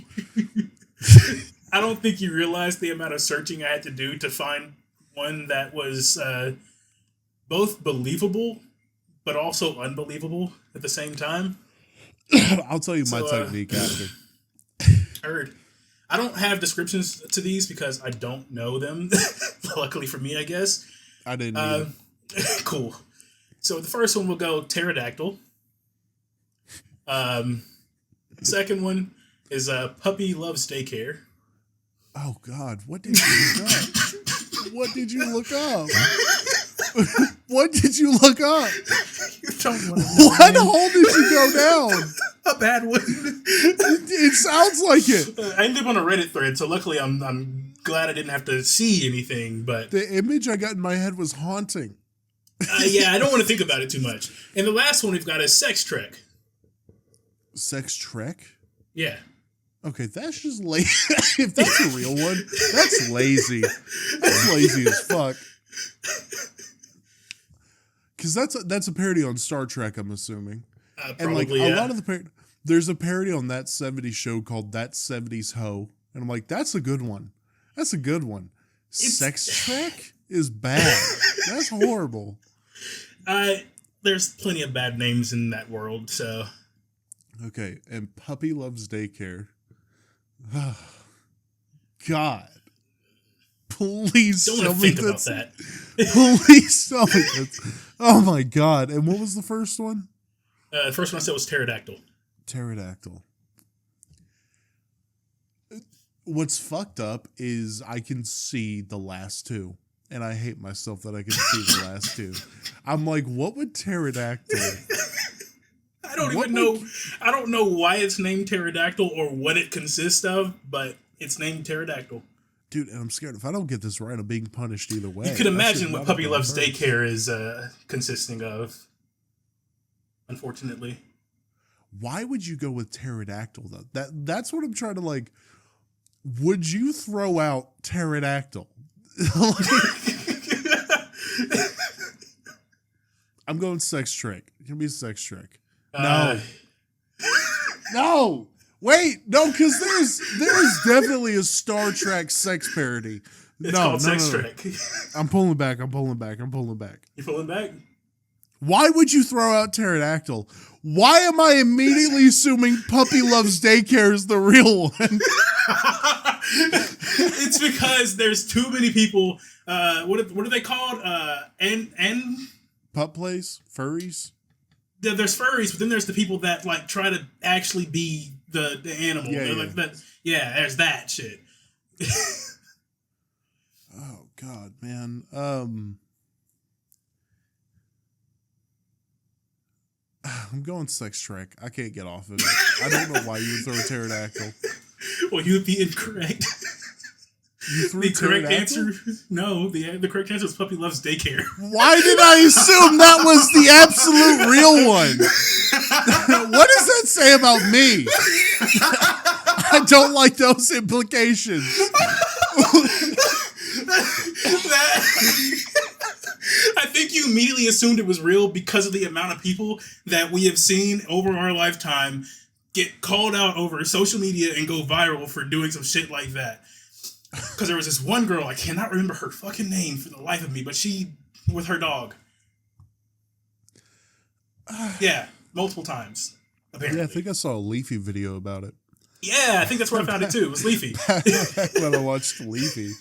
I don't think you realize the amount of searching I had to do to find one that was both believable but also unbelievable at the same time. I'll tell you my technique after. Heard. I don't have descriptions to these because I don't know them. Luckily for me, I guess. I didn't either. Cool. So the first one will go pterodactyl. Second one is puppy loves daycare. Oh, God. What did you look up? What did you look up? What did you look up? You don't want to know, What man. hole did you go down? A bad one. It sounds like it. I ended up on a Reddit thread, so luckily I'm glad I didn't have to see anything. But The image I got in my head was haunting. yeah, I don't want to think about it too much. And the last one we've got is Sex Trek. Sex Trek? Yeah. Okay, that's just lazy. If that's a real one, that's lazy. That's lazy as fuck. Because that's a parody on Star Trek, I'm assuming. Probably, And like yeah. a lot of the there's a parody on That 70s Show called That 70s Ho, and I'm like, that's a good one. That's a good one. Sex Trek is bad. That's horrible. There's plenty of bad names in that world, so Okay, and Puppy Loves Daycare. God. Please don't tell want to me think about that's- that. Please tell me that's... Oh my God. And what was the first one? The first one I said was pterodactyl. Pterodactyl. What's fucked up is I can see the last two. And I hate myself that I can see the last two. I'm like, what would pterodactyl... I don't What even know. I don't know why it's named pterodactyl or what it consists of, but it's named pterodactyl. Dude, and I'm scared if I don't get this right, I'm being punished either way. You can I imagine should what not Puppy have gone Loves first. Daycare is consisting of. Unfortunately, Why would you go with pterodactyl though? That's what I'm trying to like. Would you throw out pterodactyl? I'm going Sex Trick. It's gonna be a Sex Trick. No, no, wait, no, because there's definitely a Star Trek sex parody. it's No, called no, Sex no, no. Trek. I'm pulling back. I'm pulling back. I'm pulling back. You pulling back? Why would you throw out pterodactyl? Why am I immediately assuming Puppy Loves Daycare is the real one? It's because there's too many people. What are they called? And Pup plays? Furries? there's furries, but then there's the people that like try to actually be the animal. Yeah, They're yeah. like that. Yeah, there's that shit. Oh, God, man. I'm going Sex Trek. I can't get off of it. I don't know why you would throw a pterodactyl. Well, you would be incorrect. You threw The correct pterodactyl? answer, no, the correct answer is Puppy Loves Daycare. Why did I assume that was the absolute real one? What does that say about me? I don't like those implications. I think you immediately assumed it was real because of the amount of people that we have seen over our lifetime get called out over social media and go viral for doing some shit like that. Because there was this one girl, I cannot remember her fucking name for the life of me, but she, with her dog. Yeah, multiple times, apparently. Yeah, I think I saw a Leafy video about it. Yeah, I think that's where I found it too. It was Leafy. When I watched Leafy.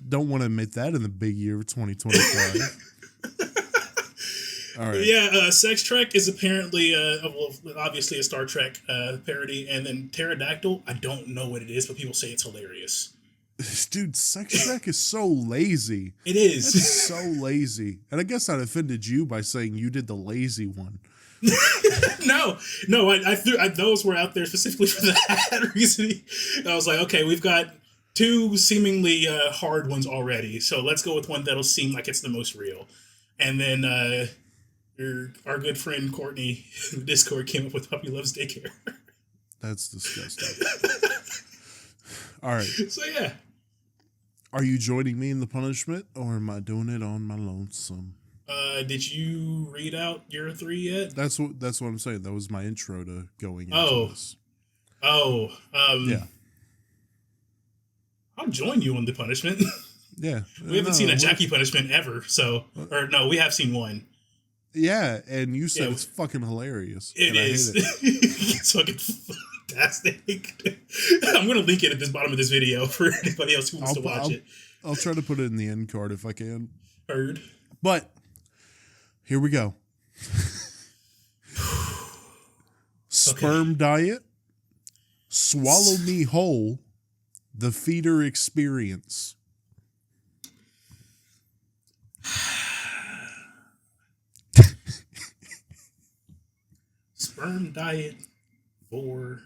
Don't want to admit that in the big year of 2025. All right. Yeah, Sex Trek is apparently, obviously a Star Trek parody. And then Pterodactyl, I don't know what it is, but people say it's hilarious. Dude, Sex Trek is so lazy. It is. It's so lazy. And I guess I offended you by saying you did the lazy one. No, I threw those were out there specifically for that reason. I was like, okay, we've got two seemingly hard ones already, so let's go with one that'll seem like it's the most real. And then our good friend Courtney in Discord came up with Puppy Loves Daycare. That's disgusting. All right. So yeah. Are you joining me in the punishment, or am I doing it on my lonesome? Did you read out your 3 yet? That's what I'm saying. That was my intro to going into this. Yeah. I'll join you on the punishment. Yeah. We haven't seen a Jackie punishment ever, so or no, we have seen one. Yeah, and you said it's fucking hilarious. It is. It's fucking fantastic. I'm gonna link it at the bottom of this video for anybody else who wants to watch it. I'll try to put it in the end card if I can. Heard. But here we go. Sperm diet. Swallow me whole. The feeder experience. Sperm diet for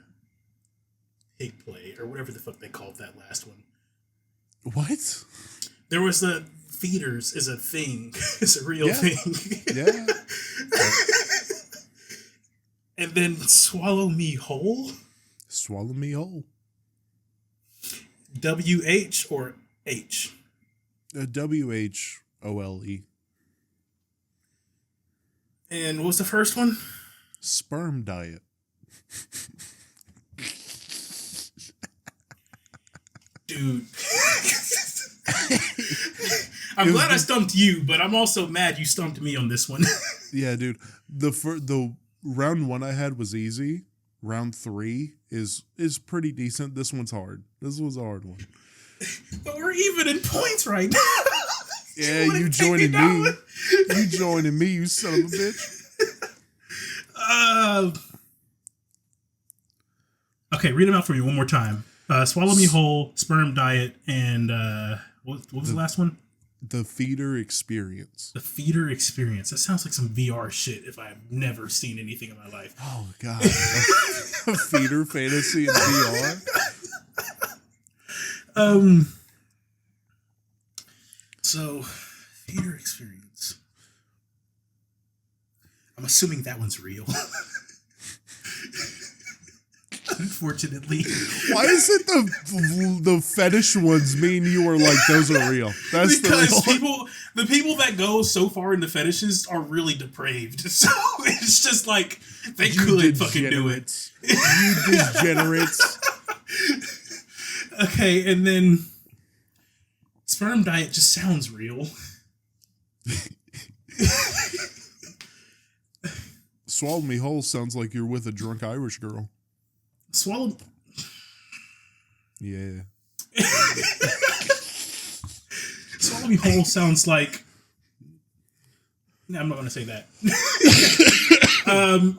pig play, or whatever the fuck they called that last one. What? There was the feeders is a thing. It's a real thing. Yeah. And then swallow me whole? Swallow me whole. WH or H? WHOLE. And what was the first one? Sperm diet. Dude. I'm glad I stumped you, but I'm also mad you stumped me on this one. Yeah, dude. The round 1 I had was easy. Round 3 is pretty decent. This one's hard. This was a hard one. But we're even in points right now. Yeah, you joining me. You joining me, you son of a bitch. Okay, read them out for me one more time. Swallow me whole, sperm diet, and what was the last one? The feeder experience. The feeder experience. That sounds like some VR shit if I've never seen anything in my life. Oh, God. Feeder fantasy in VR? So, feeder experience. I'm assuming that one's real. Unfortunately. Why is it the fetish ones mean you were like, those are real? That's because the real the people that go so far into fetishes are really depraved. So it's just like they could fucking do it. You degenerates. Okay, and then sperm diet just sounds real. Swallow me whole sounds like you're with a drunk Irish girl. Swallow. Yeah. Swallow me whole sounds like. No, I'm not going to say that.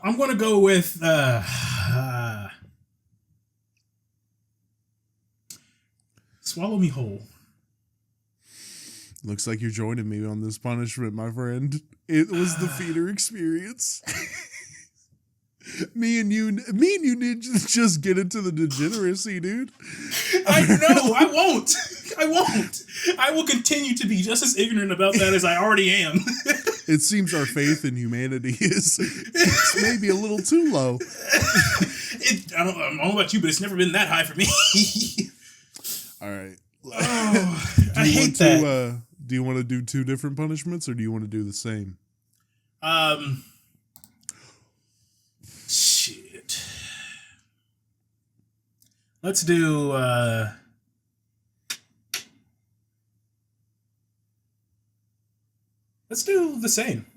I'm going to go with. Swallow me whole. Looks like you're joining me on this punishment, my friend. It was the feeder experience. Me and you need to just get into the degeneracy, dude. I know. I won't. I won't. I will continue to be just as ignorant about that as I already am. It seems our faith in humanity is it's maybe a little too low. I don't know about you, but it's never been that high for me. All right. Oh, I hate that. Do you want to do 2 different punishments, or do you want to do the same? Shit. Let's do the same.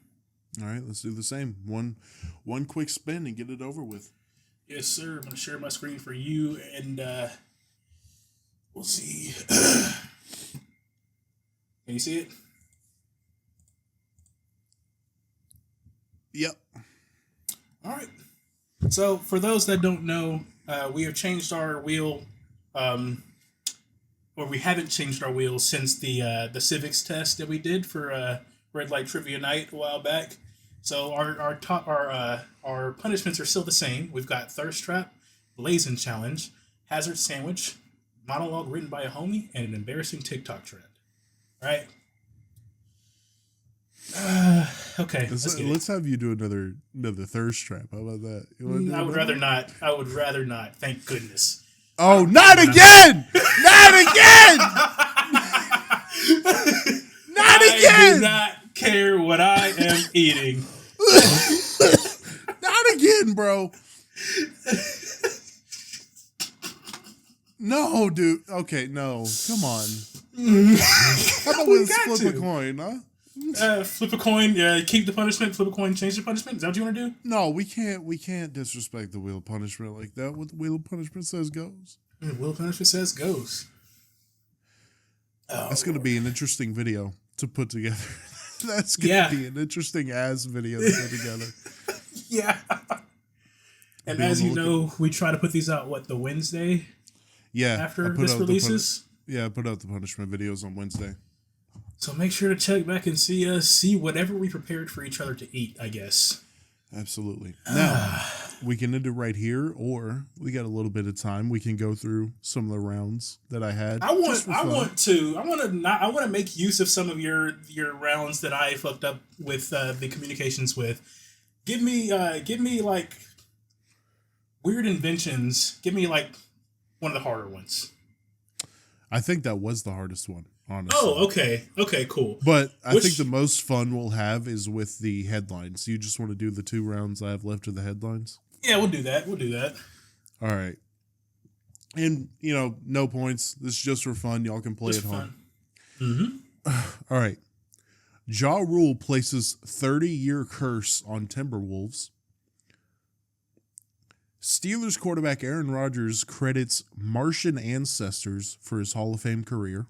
All right, let's do the same. One quick spin and get it over with. Yes, sir. I'm gonna share my screen for you, and we'll see. Can you see it? Yep. All right. So, for those that don't know, we have changed our wheel, or we haven't changed our wheel since the civics test that we did for Red Light Trivia Night a while back. So our punishments are still the same. We've got Thirst Trap, Blazing Challenge, Hazard Sandwich, Monologue written by a homie, and an embarrassing TikTok trend. All right. Okay. Let's have you do another thirst trap. How about that? I would rather not. I would rather not. Thank goodness. Oh, not again! Not again! Not again! I do not care what I am eating. Not again, bro. No, dude. Okay, no. Come on. How about we flip a coin, huh? Flip a coin. Yeah, keep the punishment. Flip a coin. Change the punishment. Is that what you want to do? No, we can't. We can't disrespect the wheel of punishment like that. What the wheel of punishment says goes. The wheel of punishment says goes. That's going to be an interesting video to put together. That's going to be an interesting ass video to put together. Yeah. And as you know, we try to put these out, the Wednesday? Yeah. After this releases? I put out the punishment videos on Wednesday. So make sure to check back and see whatever we prepared for each other to eat, I guess. Absolutely. Now, we can end it right here, or we got a little bit of time. We can go through some of the rounds that I had. I want to make use of some of your rounds that I fucked up with the communications with. Give me like weird inventions. Give me like one of the harder ones. I think that was the hardest one, honestly. Oh, okay. Okay, cool. But I think the most fun we'll have is with the headlines. You just want to do the 2 rounds I have left of the headlines? Yeah, we'll do that. All right. And, no points. This is just for fun. Y'all can play at home. Mm-hmm. All right. Ja Rule places 30-year curse on Timberwolves. Steelers quarterback Aaron Rodgers credits Martian ancestors for his Hall of Fame career.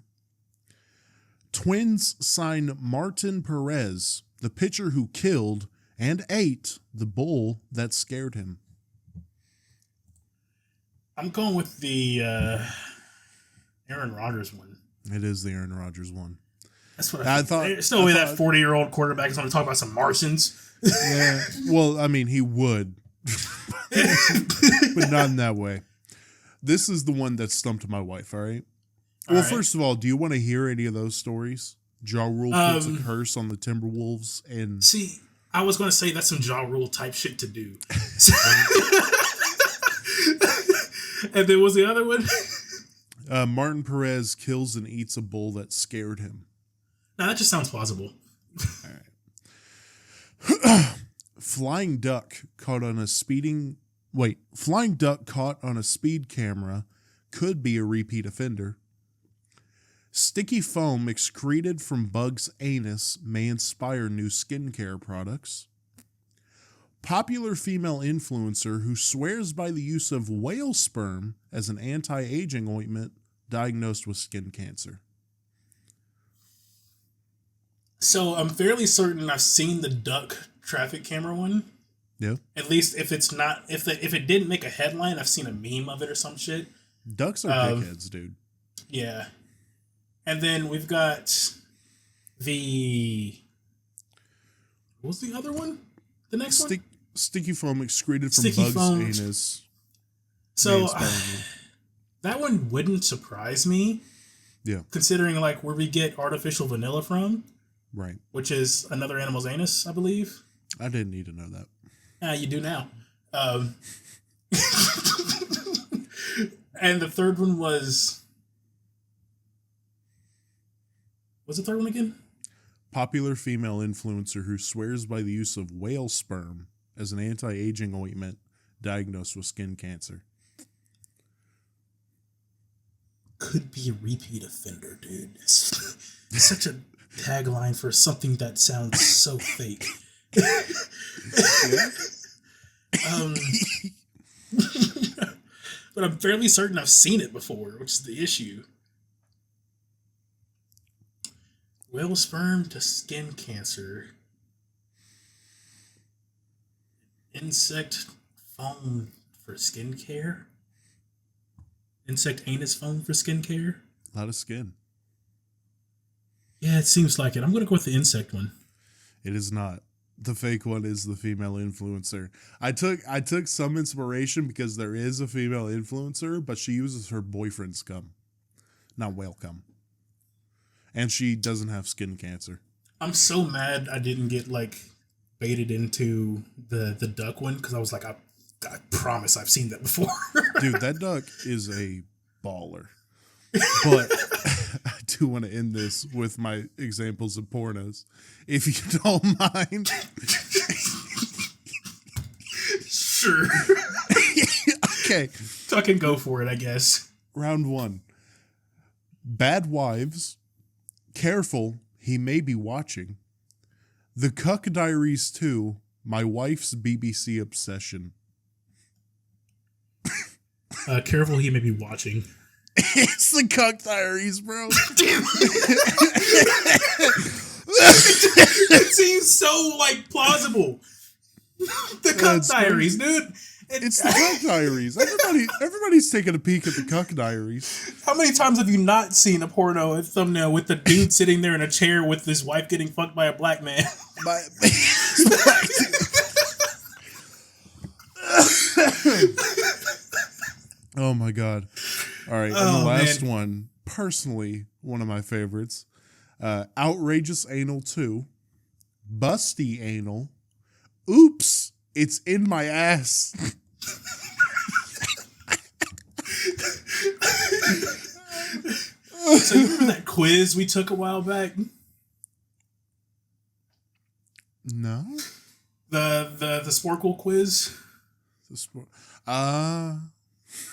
Twins sign Martin Perez, the pitcher who killed and ate the bull that scared him. I'm going with the Aaron Rodgers one. It is the Aaron Rodgers one. That's what I thought. There's no way that 40-year-old quarterback is going to talk about some Martians. Yeah. Well, I mean, he would. But not in that way. This is the one that stumped my wife, all right? Well, first of all, do you want to hear any of those stories? Ja Rule puts a curse on the Timberwolves and... See, I was going to say that's some Ja Rule type shit to do. And then was the other one? Martin Perez kills and eats a bull that scared him. Now, that just sounds plausible. All right. Flying duck caught on a speed camera could be a repeat offender. Sticky foam excreted from bug's anus may inspire new skincare products. Popular female influencer who swears by the use of whale sperm as an anti-aging ointment diagnosed with skin cancer. So I'm fairly certain I've seen the duck traffic camera one. Yeah. At least if it's not, if it didn't make a headline, I've seen a meme of it or some shit. Ducks are dickheads, dude. Yeah. And then we've got what was the other one? The next one? Sticky foam excreted from Sticky bugs' foam. anus. So May inspire me. that one wouldn't surprise me. Yeah. Considering like where we get artificial vanilla from, Right. which is another animal's anus, I believe. I didn't need to know that. You do now. And the third one was. What's the third one again? Popular female influencer who swears by the use of whale sperm as an anti-aging ointment diagnosed with skin cancer. Could be a repeat offender, dude. It's such a tagline for something that sounds so fake. But I'm fairly certain I've seen it before, which is the issue. Whale sperm to skin cancer. Insect foam for skincare. Insect anus foam for skincare. A lot of skin. Yeah, it seems like it. I'm going to go with the insect one. It is not. The fake one is the female influencer. I took some inspiration because there is a female influencer, but she uses her boyfriend's cum, not whale cum. And she doesn't have skin cancer. I'm so mad I didn't get like baited into the duck one because I was like, I promise I've seen that before. Dude, that duck is a baller. But I do want to end this with my examples of pornos, if you don't mind. Sure. Okay. Fucking go for it, I guess. Round 1. Bad Wives. Careful, he may be watching. The Cuck Diaries 2. My wife's BBC obsession. Careful, he may be watching. It's the Cuck Diaries, bro. It seems so like plausible. The Cuck Diaries, dude. It's the Cuck Diaries. Everybody's taking a peek at the Cuck Diaries. How many times have you not seen a porno thumbnail with the dude sitting there in a chair with his wife getting fucked by a black man? Oh my god. All right, and the last one, personally, one of my favorites. Outrageous Anal 2. Busty Anal. Oops, it's in my ass. So you remember that quiz we took a while back? No. The Sporkle quiz?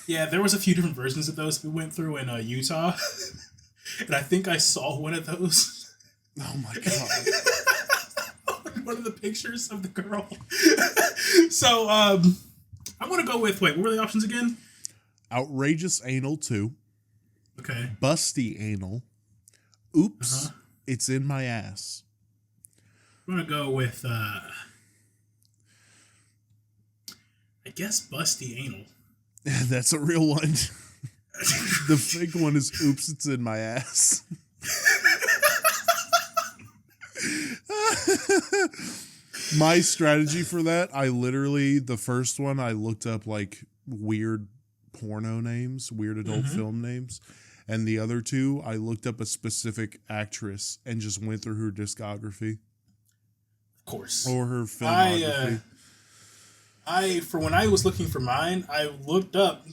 Yeah, there was a few different versions of those we went through in Utah. And I think I saw one of those. Oh my god. One of the pictures of the girl. So, I'm going to go with, what were the options again? Outrageous Anal 2. Okay. Busty Anal. Oops, it's in my ass. I'm going to go with, I guess Busty Anal. That's a real one. The fake one is oops, it's in my ass. My strategy for that, I literally, the first one, I looked up like weird porno names, weird adult film names. And the other two, I looked up a specific actress and just went through her discography. Of course. Or her filmography. For when I was looking for mine, I looked up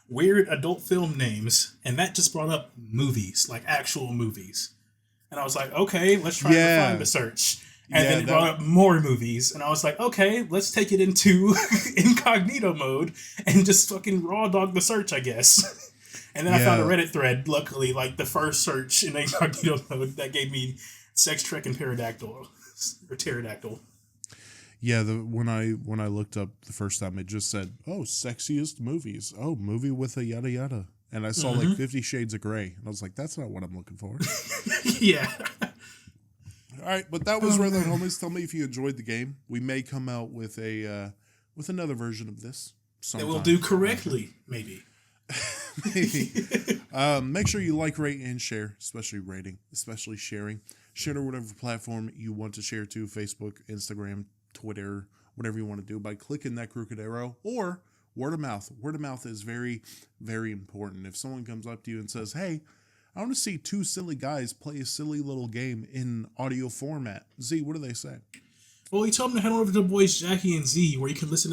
weird adult film names, and that just brought up movies, like actual movies. And I was like, okay, let's try to find a search. And then it brought up more movies, and I was like, okay, let's take it into incognito mode and just fucking raw dog the search, I guess. And then I found a Reddit thread, luckily, like the first search in incognito mode that gave me Sex Trek and Pterodactyl. Or Pterodactyl. Yeah, when I looked up the first time, it just said, "Oh, sexiest movies. Oh, movie with a yada yada." And I saw like 50 Shades of Grey, and I was like, "That's not what I'm looking for." Yeah. All right, but that was Red Light Homies. Tell me if you enjoyed the game. We may come out with another version of this sometime. That we'll do correctly, maybe. Maybe. Make sure you like, rate, and share, especially rating, especially sharing. Share to whatever platform you want to share to: Facebook, Instagram, Twitter, whatever you want to do by clicking that crooked arrow, or word of mouth. Word of mouth is very, very important. If someone comes up to you and says, hey, I want to see two silly guys play a silly little game in audio format. Z, what do they say? Well, you told them to head over to the boys Jackie and Z, where you can listen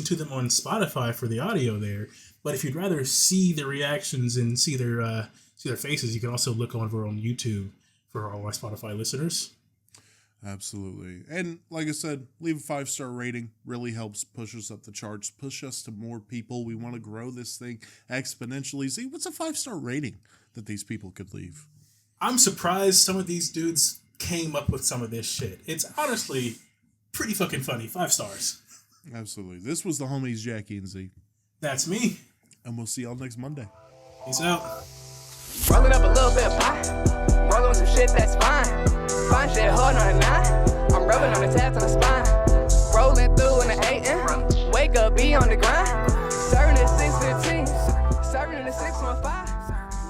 to them on Spotify for the audio there. But if you'd rather see the reactions and see their faces, you can also look over on YouTube for all our Spotify listeners. Absolutely. And like I said, leave a 5-star rating. Really helps push us up the charts, push us to more people. We want to grow this thing exponentially. Z, what's a 5-star rating that these people could leave? I'm surprised some of these dudes came up with some of this shit. It's honestly pretty fucking funny. 5 stars. Absolutely. This was the homies Jackie and Z. That's me. And we'll see y'all next Monday. Peace out. Rolling up a little bit of pie. Rolling with some shit that's fine. Fine shit hard on a 9. I'm rubbing on the tabs on the spine. Rolling through in the 8 Wake up, be on the grind. Serving at 6:15. Serving in the 615.